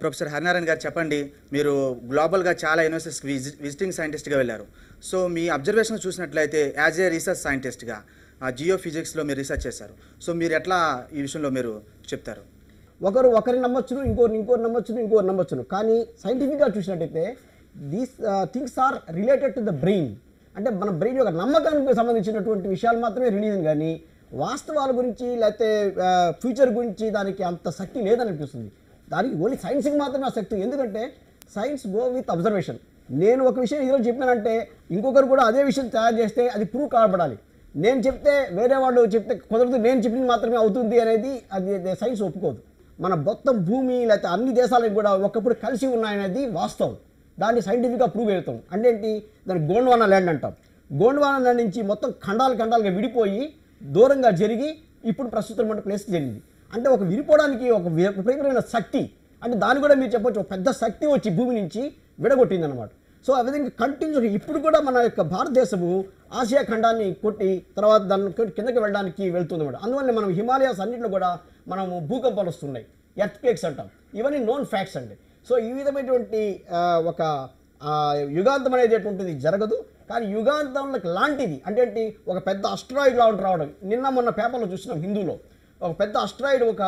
Professor Harinarayana గారు చెప్పండి, మీరు గ్లోబల్గా చాలా యూనివర్సిటీస్కి విజిటింగ్ సైంటిస్ట్గా వెళ్ళారు. సో మీ అబ్జర్వేషన్ చూసినట్లయితే యాజ్ ఏ రీసెర్చ్ సైంటిస్ట్గా జియో ఫిజిక్స్లో మీరు రీసెర్చ్ చేశారు. సో మీరు ఎట్లా ఈ విషయంలో మీరు చెప్తారు? ఒకరిని నమ్మొచ్చును, ఇంకోరు నమ్మొచ్చును. కానీ సైంటిఫిక్గా చూసినట్టయితే these things are related to the brain. అంటే మన బ్రెయిన్ యొక్క నమ్మకానికి సంబంధించినటువంటి విషయాలు మాత్రమే రిలీజన్, కానీ వాస్తవాల గురించి లేకపోతే ఫ్యూచర్ గురించి దానికి అంత శక్తి లేదనిపిస్తుంది. దానికి ఓన్లీ సైన్స్కి మాత్రమే ఆ శక్తి. ఎందుకంటే సైన్స్ గో విత్ అబ్జర్వేషన్. నేను ఒక విషయం ఈరోజు చెప్పానంటే ఇంకొకరు కూడా అదే విషయం తయారు చేస్తే అది ప్రూవ్ కాబడాలి. నేను చెప్తే వేరే వాళ్ళు చెప్తే కుదరదు, నేను చెప్పింది మాత్రమే అవుతుంది అనేది అది సైన్స్ ఒప్పుకోదు. మన మొత్తం భూమి లేకపోతే అన్ని దేశాలకు కూడా ఒకప్పుడు కలిసి ఉన్నాయనేది వాస్తవం. దాన్ని సైంటిఫిక్గా ప్రూవ్ చేస్తాం. అంటే ఏంటి, దాన్ని గోండ్వానా ల్యాండ్ అంటాం. గోండ్వానా ల్యాండ్ నుంచి మొత్తం ఖండాలుగా విడిపోయి దూరంగా జరిగి ఇప్పుడు ప్రస్తుతం ఉన్న ప్లేస్ జరిగింది. అంటే ఒక విడిపోవడానికి ఒక విపరీతమైన శక్తి, అంటే దాన్ని కూడా మీరు చెప్పొచ్చు ఒక పెద్ద శక్తి వచ్చి భూమి నుంచి విడగొట్టింది అనమాట. సో ఆ విధంగా కంటిన్యూ ఇప్పుడు కూడా మన యొక్క భారతదేశము ఆసియా ఖండాన్ని కొట్టి తర్వాత దాన్ని కిందకి వెళ్ళడానికి వెళ్తుంది అనమాట. అందువల్ల మనం హిమాలయాస్ అన్నింటిలో కూడా మనము భూకంపాలు వస్తున్నాయి, ఎర్త్ క్వేక్స్ అంటాం. ఇవన్నీ నోన్ ఫ్యాక్ట్స్ అండి. సో ఈ విధమైనటువంటి ఒక యుగాంతం అనేది ఎటువంటిది జరగదు, కానీ యుగాంతం లాంటిది అంటే ఏంటి, ఒక పెద్ద అస్ట్రాయిడ్ లా రావడం. నిన్న మొన్న పేపర్లో చూసినాం, హిందూలో ఒక పెద్ద అస్ట్రాయిడ్ ఒక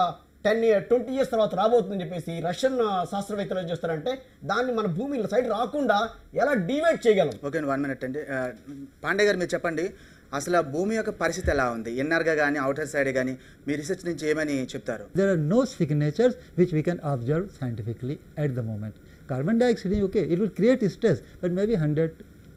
20 years తర్వాత రాబోతుందని చెప్పేసి రష్యన్ శాస్త్రవేత్తలు ఏం చేస్తారంటే దాన్ని మన భూమి సైడ్ రాకుండా ఎలా డివైడ్ చేయగలం. ఓకే, 1 minute అండి. పాండే గారు మీరు చెప్పండి, అసలు భూమి యొక్క పరిస్థితి ఎలా ఉంది, ఇన్నర్గా కానీ అవుటర్ సైడ్ కానీ మీ రీసెర్చ్ నుంచి ఏమని చెప్తారు? There are no signatures which we can observe scientifically at the moment. Carbon dioxide, okay, it will create stress, but maybe 100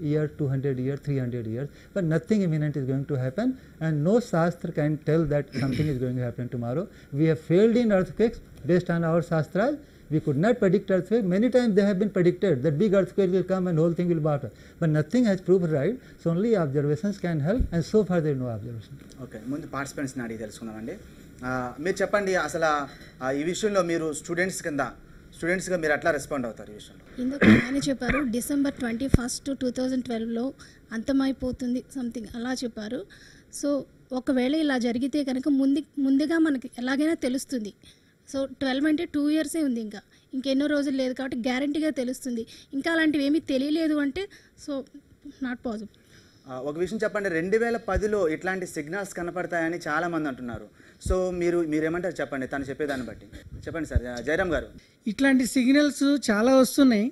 years, 200 years, 300 years, but nothing imminent is going to happen, and no Shastra can tell that something is going to happen tomorrow. We have failed in earthquakes based on our Shastras. We could not predict earthquake. Many times they have been predicted that big earthquake will come and whole thing will batter, but nothing has proved right. So only observations can help, and so far there is no observation. Okay, ముందు పార్టిసిపెంట్స్ని అడిగి తెలుసుకుందామండి. మీరు చెప్పండి, అసలు ఈ విషయంలో మీరు స్టూడెంట్స్గా మీరు ఎట్లా రెస్పాండ్ అవుతారు ఈ విషయంలో? ఇందుకు ఆయన చెప్పారు December 21st, 2012లో అంతమైపోతుంది సంథింగ్ అలా చెప్పారు. సో ఒకవేళ ఇలా జరిగితే కనుక ముందుగా మనకి ఎలాగైనా తెలుస్తుంది. సో 12 అంటే 2 years ఉంది, ఇంకెన్నో రోజులు లేదు కాబట్టి గ్యారంటీగా తెలుస్తుంది. ఇంకా అలాంటివి ఏమీ తెలియలేదు అంటే సో నాట్ పాసిబుల్. ఒక విషయం చెప్పండి, 2010లో ఇట్లాంటి సిగ్నల్స్ కనపడతాయని చాలామంది అంటున్నారు. సో మీరేమంటారు చెప్పండి, తను చెప్పేదాన్ని బట్టి చెప్పండి సార్. జయరామ్ గారు, ఇట్లాంటి సిగ్నల్స్ చాలా వస్తున్నాయి,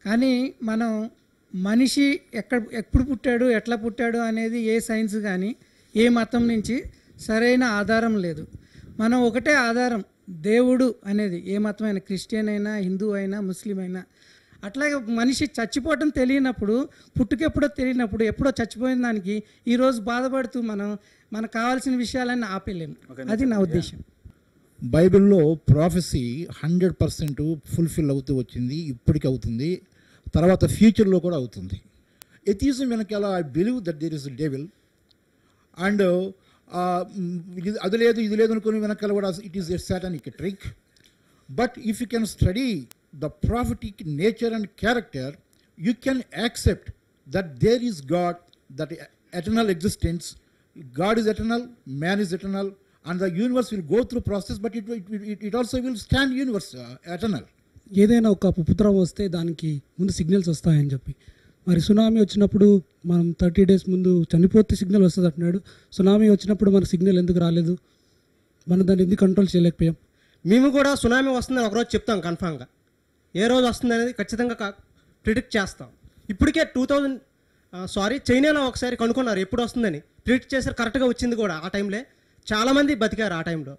కానీ మనం మనిషి ఎప్పుడు పుట్టాడు ఎట్లా పుట్టాడు అనేది ఏ సైన్స్ కానీ ఏ మతం నుంచి సరైన ఆధారం లేదు. మనం ఒకటే ఆధారం, దేవుడు అనేది. ఏ మతమైనా, క్రిస్టియన్ అయినా, హిందూ అయినా, ముస్లిం అయినా. అట్లాగే మనిషి చచ్చిపోవటం తెలియనప్పుడు, పుట్టుకెప్పుడో తెలియనప్పుడు, ఎప్పుడో చచ్చిపోయిన దానికి ఈరోజు బాధపడుతూ మనకు కావాల్సిన విషయాలన్నీ ఆపేలేము. అది నా ఉద్దేశం. బైబిల్లో ప్రాఫెసీ 100% ఫుల్ఫిల్ అవుతూ వచ్చింది, ఇప్పటికీ అవుతుంది, తర్వాత ఫ్యూచర్లో కూడా అవుతుంది. ఎథియిజం వెనకాల I believe that there is a devil, and అది లేదు ఇది లేదు అనుకుని వెనకాల కూడా it is a satanic trick. But if you can study the prophetic nature and character, you can accept that there is God, that eternal existence. God is eternal, man is eternal, and the universe will go through process, but it also will stand universe eternal. ఏదైనా ఒక పుత్రం వస్తే దానికి ముందు signals వస్తాయని చెప్పి, మరి tsunami వచ్చినప్పుడు మనం 30 days ముందు చనిపోతే సిగ్నల్ వస్తుంది అంటున్నాడు. సునామీ వచ్చినప్పుడు మన సిగ్నల్ ఎందుకు రాలేదు? మనం దాన్ని ఎందుకు కంట్రోల్ చేయలేకపోయాం? మేము కూడా సునామీ వస్తుందని ఒకరోజు చెప్తాం కన్ఫామ్గా. ఏ రోజు వస్తుంది అనేది ఖచ్చితంగా ప్రిడిక్ట్ చేస్తాం. ఇప్పటికే చైనాలో ఒకసారి కనుక్కున్నారు ఎప్పుడు వస్తుందని, ప్రిడిక్ట్ చేశారు, కరెక్ట్గా వచ్చింది కూడా. ఆ టైంలో చాలామంది బతికారు ఆ టైంలో.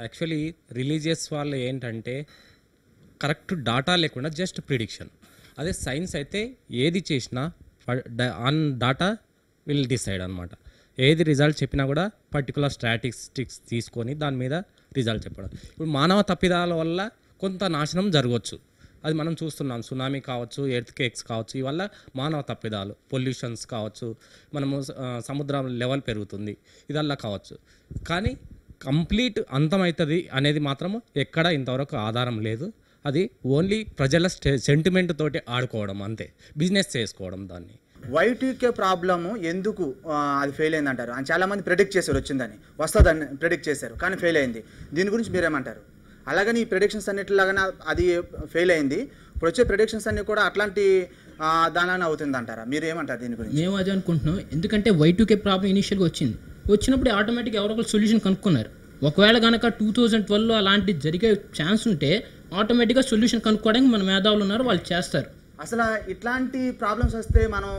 యాక్చువల్లీ రిలీజియస్ వాళ్ళు ఏంటంటే కరెక్ట్ డాటా లేకుండా జస్ట్ ప్రిడిక్షన్. అదే సైన్స్ అయితే ఏది చేసినా ఆన్ డాటా విల్ డిసైడ్ అనమాట. ఏది రిజల్ట్ చెప్పినా కూడా పర్టికులర్ స్టాటిస్టిక్స్ తీసుకొని దాని మీద రిజల్ట్ చెప్పడం. ఇప్పుడు మానవ తప్పిదాల వల్ల కొంత నాశనం జరగవచ్చు, అది మనం చూస్తున్నాం. సునామీ కావచ్చు, ఎర్త్ కేక్స్ కావచ్చు, ఇవల్ల మానవ తప్పిదాలు, పొల్యూషన్స్ కావచ్చు, మనము సముద్రం లెవెల్ పెరుగుతుంది, ఇదల్లా కావచ్చు. కానీ కంప్లీట్ అంతమవుతుంది అనేది మాత్రము ఎక్కడ ఇంతవరకు ఆధారం లేదు. అది ఓన్లీ ప్రజల సెంటిమెంట్ తోటి ఆడుకోవడం అంతే, బిజినెస్ చేసుకోవడం. దాన్ని Y2K ప్రాబ్లము ఎందుకు అది ఫెయిల్ అయింది అంటారు? చాలామంది ప్రెడిక్ట్ చేశారు వచ్చిందని, వస్తుందని ప్రెడిక్ట్ చేశారు, కానీ ఫెయిల్ అయింది. దీని గురించి మీరేమంటారు? అలాగని ఈ ప్రెడిక్షన్స్ అన్నిటిలాగానే అది ఫెయిల్ అయింది. ఇప్పుడు వచ్చే ప్రెడిక్షన్స్ అన్ని కూడా అట్లాంటి దానిలానే అవుతుంది అంటారా? మీరు ఏమంటారు దీని గురించి? మేము అదే అనుకుంటున్నాం. ఎందుకంటే Y2K ప్రాబ్లం ఇనిషియల్గా వచ్చినప్పుడు ఆటోమేటిక్గా ఎవరో ఒకరు సొల్యూషన్ కనుక్కున్నారు. ఒకవేళ కనుక 2012లో అలాంటి జరిగే ఛాన్స్ ఉంటే ఆటోమేటిక్గా సొల్యూషన్ కనుక్కోవడానికి మన మేధావులు ఉన్నారు, వాళ్ళు చేస్తారు. అసలు ఇట్లాంటి ప్రాబ్లమ్స్ వస్తే మనం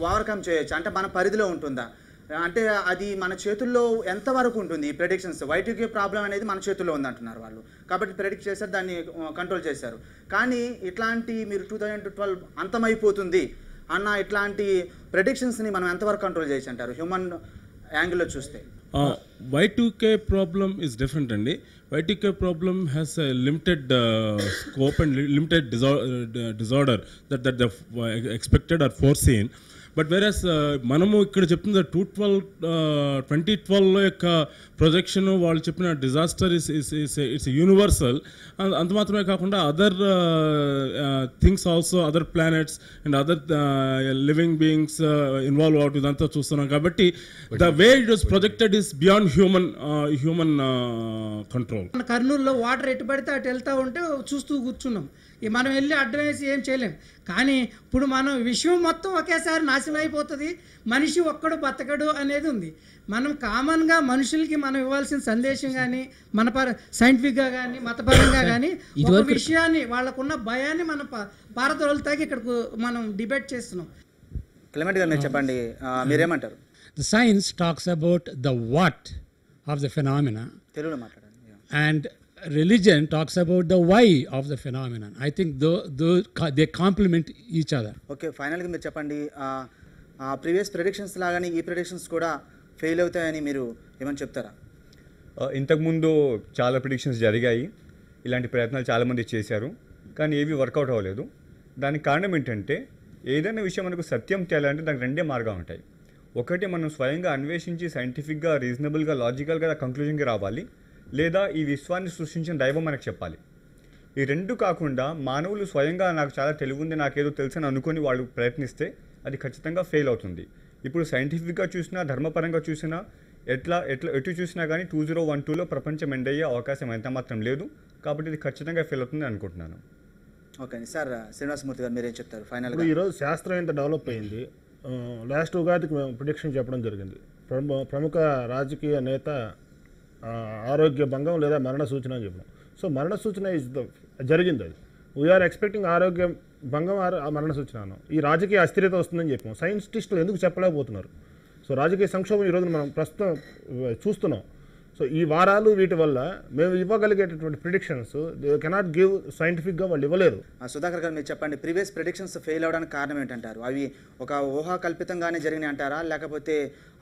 ఓవర్కమ్ చేయొచ్చు అంటే మన పరిధిలో ఉంటుందా? అంటే అది మన చేతుల్లో ఎంతవరకు ఉంటుంది ఈ ప్రెడిక్షన్స్? Y2K ప్రాబ్లం అనేది మన చేతుల్లో ఉంది అంటున్నారు వాళ్ళు, కాబట్టి ప్రెడిక్ట్ చేశారు, దాన్ని కంట్రోల్ చేశారు. కానీ ఇట్లాంటి మీరు 2012 అంతమైపోతుంది అన్న ఇట్లాంటి ప్రెడిక్షన్స్ని మనం ఎంతవరకు కంట్రోల్ చేయొచ్చు అంటారు హ్యూమన్ యాంగిల్లో చూస్తే? Y2K problem is different అండి. Y2K problem has a limited scope and limited disorder that the expected or foreseen. But whereas మనము ఇక్కడ చెప్తున్న 2012లో యొక్క ప్రొజెక్షన్ వాళ్ళు చెప్పిన డిజాస్టర్ ఇట్స్ యూనివర్సల్. అంత మాత్రమే కాకుండా other things also, other planets and other living beings involve out ఇదంతా చూస్తున్నాం. కాబట్టి the way it was projected is beyond human control. మన కర్నూలులో వాటర్ ఎటు పడితే అటు వెళ్తూ ఉంటే చూస్తూ కూర్చున్నాం. మనం వెళ్ళి అడ్డం వేసి ఏం చేయలేం. కానీ ఇప్పుడు మనం విశ్వం మొత్తం ఒకేసారి నాశనం అయిపోతుంది, మనిషి ఒక్కడు బతకడు అనేది ఉంది. మనం కామన్గా మనుషులకి మనం ఇవ్వాల్సిన సందేశం కానీ మన సైంటిఫిక్గా కానీ మతపరంగా కానీ ఒక విషయాన్ని వాళ్ళకున్న భయాన్ని మనం పారదోలుతాకి ఇక్కడ మనం డిబేట్ చేస్తున్నాం. క్లెమెంట్ గారు మీరు చెప్పండి, మీరేమంటారు? The science talks about the what of the phenomena. తెలుగులో మాట్లాడండి. And religion talks about the why of the phenomenon. I think they complement each other. Okay, ఫైనల్గా మీరు చెప్పండి, ప్రీవియస్ ప్రెడిక్షన్స్ లాగానే ఈ ప్రెడిక్షన్స్ కూడా ఫెయిల్ అవుతాయని మీరు ఏమని చెప్తారా? ఇంతకుముందు చాలా ప్రెడిక్షన్స్ జరిగాయి, ఇలాంటి ప్రయత్నాలు చాలామంది చేశారు, కానీ ఏవి వర్కౌట్ అవ్వలేదు. దానికి కారణం ఏంటంటే ఏదైనా విషయం మనకు సత్యం తేలాలంటే దానికి రెండే మార్గాలు ఉంటాయి. ఒకటి మనం స్వయంగా అన్వేషించి సైంటిఫిక్గా రీజనబుల్గా లాజికల్గా కంక్లూజన్కి రావాలి, లేదా ఈ విశ్వాన్ని సృష్టించిన దైవం మనకు చెప్పాలి. ఈ రెండు కాకుండా మానవులు స్వయంగా నాకు చాలా తెలివి ఉంది, నాకేదో తెలుసు అని అనుకొని వాళ్ళు ప్రయత్నిస్తే అది ఖచ్చితంగా ఫెయిల్ అవుతుంది. ఇప్పుడు సైంటిఫిక్గా చూసినా ధర్మపరంగా చూసినా ఎటు చూసినా కానీ 2012లో ప్రపంచం ఎండ్ అయ్యే అవకాశం ఎంత మాత్రం లేదు. కాబట్టి ఇది ఖచ్చితంగా ఫెయిల్ అవుతుంది అనుకుంటున్నాను. ఓకే సార్, శ్రీనివాసమూర్తి గారు మీరేం చెప్తారు ఫైనల్గా? ఇప్పుడు ఈరోజు శాస్త్రం ఎంత డెవలప్ అయింది. లాస్ట్ ఉగాదికి మేము ప్రిడిక్షన్ చెప్పడం జరిగింది. ప్రముఖ రాజకీయ నేత ఆరోగ్య భంగం లేదా మరణ సూచన అని చెప్పినాం. సో మరణ సూచన జరిగింది, అది వీఆర్ ఎక్స్పెక్టింగ్ ఆరోగ్య భంగం మరణ సూచన. ఈ రాజకీయ అస్థిరత వస్తుందని చెప్పాం. సైంటిస్టులు ఎందుకు చెప్పలేకపోతున్నారు? సో రాజకీయ సంక్షోభం ఈరోజు మనం ప్రస్తుతం చూస్తున్నాం. సో ఈ వారాలు వీటి వల్ల మేము ఇవ్వగలిగేటటువంటి ప్రిడిక్షన్స్ కెనాట్ గివ్ సైంటిఫిక్గా వాళ్ళు ఇవ్వలేరు. సుధాకర్ గారు మీరు చెప్పండి, ప్రీవియస్ ప్రిడిక్షన్స్ ఫెయిల్ అవడానికి కారణం ఏంటంటారు? అవి ఒక ఊహాకల్పితంగానే జరిగినాయి అంటారా, లేకపోతే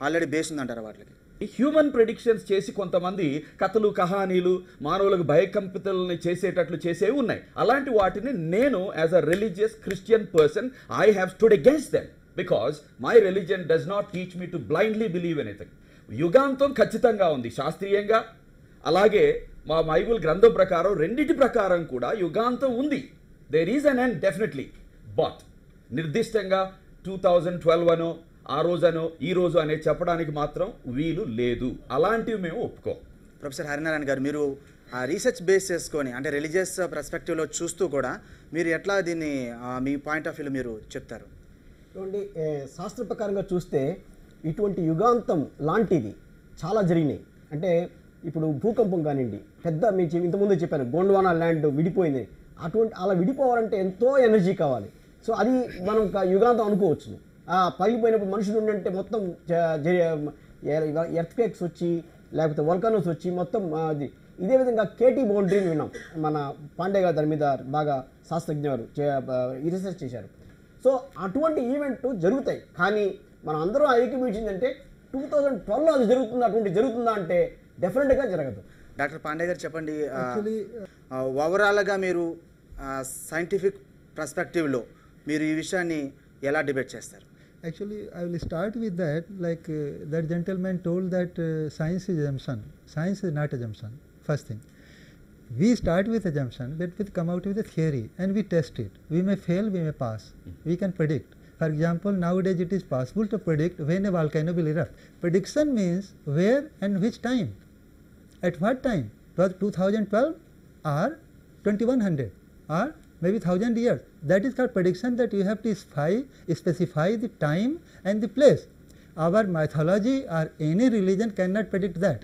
ఆల్రెడీ బేస్ ఉందంటారా వాటికి? హ్యూమన్ ప్రెడిక్షన్స్ చేసి కొంతమంది కథలు కహానీలు మానవులకు భయకంపితులని చేసేటట్లు చేసేవి ఉన్నాయి. అలాంటి వాటిని నేను as a religious Christian person I have stood against them because my religion does not teach me to blindly believe anything. యుగాంతం ఖచ్చితంగా ఉంది శాస్త్రీయంగా, అలాగే మా బైబిల్ గ్రంథం ప్రకారం రెండిటి ప్రకారం కూడా యుగాంతం ఉంది. There is an end definitely, but నిర్దిష్టంగా 2012 అనో ఆ రోజనో ఈ రోజు అనే చెప్పడానికి మాత్రం వీలు లేదు. అలాంటివి మేము ఒప్పుకోం. ప్రొఫెసర్ హరినారాయణ గారు, మీరు రీసెర్చ్ బేస్ చేసుకొని అంటే రిలీజియస్ పర్స్పెక్టివ్లో చూస్తూ కూడా మీరు ఎట్లా దీన్ని మీ పాయింట్ ఆఫ్ వ్యూలో మీరు చెప్తారు? చూడండి, శాస్త్ర ప్రకారంగా చూస్తే ఇటువంటి యుగాంతం లాంటిది చాలా జరిగినాయి. అంటే ఇప్పుడు భూకంపం కానివ్వండి, పెద్ద మీకు ఇంతకుముందు చెప్పాను గోండ్వానా ల్యాండ్ విడిపోయింది. అలా విడిపోవాలంటే ఎంతో ఎనర్జీ కావాలి. సో అది మనం యుగాంతం అనుకోవచ్చు. పగిలిపోయినప్పుడు మనుషులు ఉండంటే మొత్తం ఎర్త్క్వేక్స్ వచ్చి లేకపోతే వల్కనోస్ వచ్చి మొత్తం అది. ఇదే విధంగా కేటీ బౌండరీని విన్నాం, మన పాండే గారు దాని మీద బాగా శాస్త్రజ్ఞులు రీసెర్చ్ చేశారు. సో అటువంటి ఈవెంట్ జరుగుతాయి, కానీ మనం అందరూ ఏకీభవించిందంటే 2012లో అది జరుగుతుంది. అటువంటి జరుగుతుందా అంటే డెఫినెట్గా జరగదు. డాక్టర్ పాండే గారు చెప్పండి, ఓవరాల్గా మీరు సైంటిఫిక్ పర్స్పెక్టివ్లో మీరు ఈ విషయాన్ని ఎలా డిబేట్ చేస్తారు? Actually, I will start with that. Like that gentleman told that science is assumption. Science is not assumption. First thing, we start with assumption, but we come out with a theory and we test it. We may fail, we may pass. We can predict. For example, nowadays it is possible to predict when a volcano will erupt. Prediction means where and which time. At what time? It was 2012 or 2100 or maybe 1000 years. That is called prediction, that you have to specify the time and the place. Our mythology or any religion cannot predict that.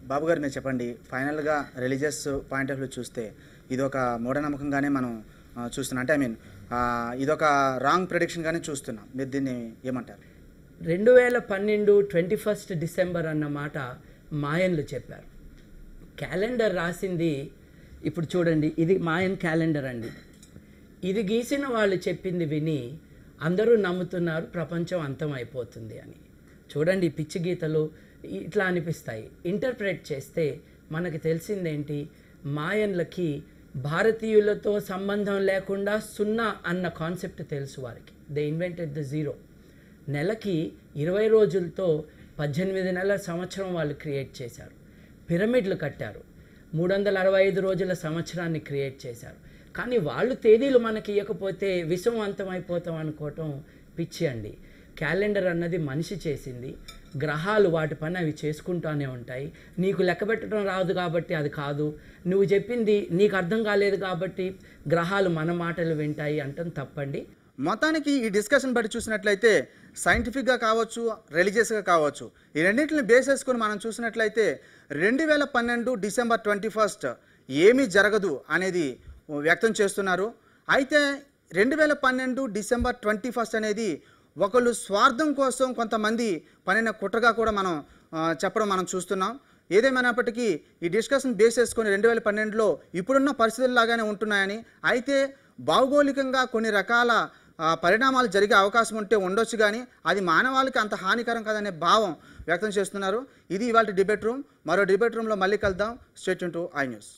బాబు గారు మీరు చెప్పండి, ఫైనల్గా religious point of view చూస్తే ఇదొక మూఢనమ్మకంగానే మనం చూస్తున్నాం. అంటే I mean ఇదొక రాంగ్ ప్రెడిక్షన్గానే చూస్తున్నాం. మీరు దీన్ని ఏమంటారు? 2012 21 డిసెంబర్ అన్న మాట మాయన్లు చెప్పారు. క్యాలెండర్ రాసింది ఇప్పుడు చూడండి, ఇది మాయన్ క్యాలెండర్ అండి. ఇది గీసిన వాళ్ళు చెప్పింది విని అందరూ నమ్ముతున్నారు ప్రపంచం అంతమైపోతుంది అని. చూడండి, పిచ్చి గీతలు ఇట్లా అనిపిస్తాయి. ఇంటర్ప్రెట్ చేస్తే మనకు తెలిసిందేంటి, మాయన్లకి భారతీయులతో సంబంధం లేకుండా సున్నా అన్న కాన్సెప్ట్ తెలుసు వారికి. They invented the zero. నెలకి 20 రోజులతో 18 నెలల సంవత్సరం వాళ్ళు క్రియేట్ చేశారు. పిరమిడ్లు కట్టారు. 365 రోజుల సంవత్సరాన్ని క్రియేట్ చేశారు. కానీ వాళ్ళు తేదీలు మనకి ఇవ్వకపోతే విశ్వం అంతమైపోతాం అనుకోవటం పిచ్చి అండి. క్యాలెండర్ అన్నది మనిషి చేసింది. గ్రహాలు వాటి పని అవి చేసుకుంటూనే ఉంటాయి. నీకు లెక్క పెట్టడం రాదు కాబట్టి అది కాదు, నువ్వు చెప్పింది నీకు అర్థం కాలేదు కాబట్టి గ్రహాలు మన మాటలు వింటాయి అంటాం తప్పండి. మొత్తానికి ఈ డిస్కషన్ బట్టి చూసినట్లయితే సైంటిఫిక్గా కావచ్చు, రిలీజియస్గా కావచ్చు, ఈ రెండింటిని బేస్ చేసుకొని మనం చూసినట్లయితే 2012 డిసెంబర్ 21 ఏమీ జరగదు అనేది వ్యక్తం చేస్తున్నారు. అయితే 2012 డిసెంబర్ 21 అనేది ఒకళ్ళు స్వార్థం కోసం కొంతమంది పనిన కుట్రగా కూడా మనం చెప్పడం మనం చూస్తున్నాం. ఏదేమైనప్పటికీ ఈ డిస్కషన్ బేస్ చేసుకొని 2012లో ఇప్పుడున్న పరిస్థితుల్లాగానే ఉంటున్నాయని, అయితే భౌగోళికంగా కొన్ని రకాల పరిణామాలు జరిగే అవకాశం ఉంటే ఉండొచ్చు, కానీ అది మానవాళికి అంత హానికరం కాదనే భావం వ్యక్తం చేస్తున్నారు. ఇది ఇవాళ డిబేట్ రూమ్. మరో డిబేట్ రూమ్లో మళ్ళీ కలుద్దాం. Stay tune to I news.